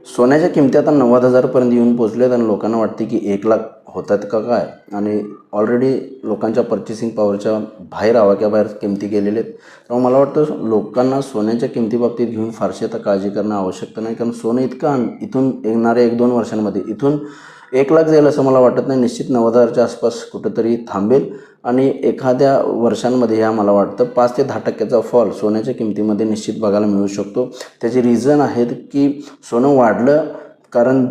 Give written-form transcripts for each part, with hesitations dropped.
सोन्याच्या किमती आता 90,000 पर्यंत येऊन पोहोचलेत आणि लोकांना वाटते की 1,00,000 होतात का काय, आणि ऑलरेडी लोकांच्या पर्चेसिंग पॉवरच्या बाहेर आवाक्याबाहेर किमती गेलेल्या आहेत. त्यामुळे मला वाटतं लोकांना सोन्याच्या किमतीबाबतीत घेऊन फारशी आता काळजी करणं आवश्यकता नाही, कारण सोनं इतकं इथून येणाऱ्या 1-2 वर्षांमध्ये इथून 1,00,000 जाईल असं मला वाटत नाही. निश्चित 90,000च्या आसपास कुठंतरी थांबेल आणि एखाद्या वर्षांमध्ये ह्या मला वाटतं 5 ते 10% फॉल सोन्याच्या किमतीमध्ये निश्चित बघायला मिळू शकतो. त्याचे रिझन आहेत की सोनं वाढलं कारण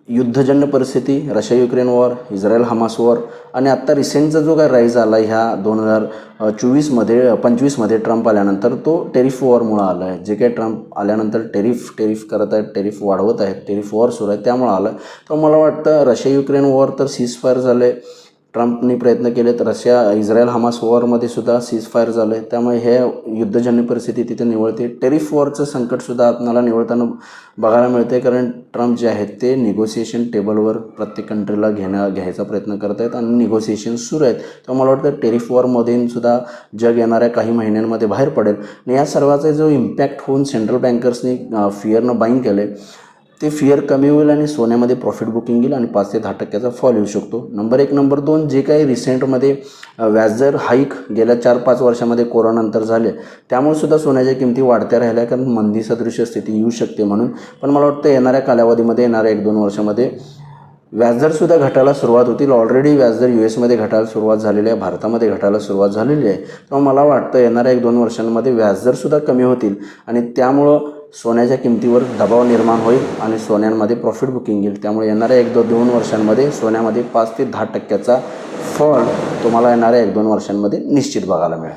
युद्धजन्य परिस्थिती, Russia Ukraine war, Israel Hamas war, आणि आत्ता रिसेंटचा जो काय राईज आला ह्या 2025मध्ये ट्रम्प आल्यानंतर, तो टेरिफ वॉरमुळं आला आहे. जे काही ट्रम्प आल्यानंतर टेरिफ करत आहेत, टेरिफ वाढवत आहेत, टेरिफ वॉर सुरू आहे, त्यामुळं आलं. तर मला वाटतं रशिया युक्रेन वॉर तर सीजफायर झालं आहे, ट्रम्पने प्रयत्न केलेत. रशिया इस्रायल हमास वॉरमध्ये सुद्धा सीजफायर झालं आहे, त्यामुळे हे युद्धजन्य परिस्थिती तिथे निवळते. टेरिफ वॉरचं संकटसुद्धा आपल्याला निवळताना बघायला मिळते, कारण ट्रम्प जे आहेत ते निगोसिएशन टेबलवर प्रत्येक कंट्रीला घ्यायचा प्रयत्न करत आहेत आणि निगोसिएशन सुरू आहेत. तर मला वाटतं टेरिफ वॉरमधून सुद्धा जग येणाऱ्या काही महिन्यांमध्ये बाहेर पडेल आणि या सर्वाचा जो इम्पॅक्ट होऊन सेंट्रल बँकर्सनी फिअरनं बाईंग केलं आहे, ते फिअर कमी होईल आणि सोन्यामध्ये प्रॉफिट बुकिंग येईल आणि 5 ते 10% फॉल येऊ शकतो. नंबर 1. नंबर 2, जे काही रिसेंटमध्ये व्याजदर हाईक गेल्या 4-5 वर्षामध्ये कोरोनानंतर झाले, त्यामुळे सुद्धा सोन्याच्या किमती वाढत्या राहिल्या, कारण मंदीसदृश स्थिती येऊ शकते म्हणून. पण मला वाटतं येणाऱ्या कालावधीमध्ये, येणाऱ्या 1-2 वर्षामध्ये व्याजदरसुद्धा घटायला सुरुवात होतील. ऑलरेडी व्याजदर US घटायला सुरुवात झालेली आहे, भारतामध्ये घटायला सुरुवात झालेली आहे. तेव्हा मला वाटतं येणाऱ्या 1-2 वर्षांमध्ये व्याजदरसुद्धा कमी होतील आणि त्यामुळं सोन्याच्या किमतीवर दबाव निर्माण होईल आणि सोन्यांमध्ये प्रॉफिट बुकिंग येईल. त्यामुळे येणाऱ्या 1-2 वर्षांमध्ये सोन्यामध्ये 5 ते 10% फॉल तुम्हाला येणाऱ्या 1-2 वर्षांमध्ये निश्चित बघायला मिळेल.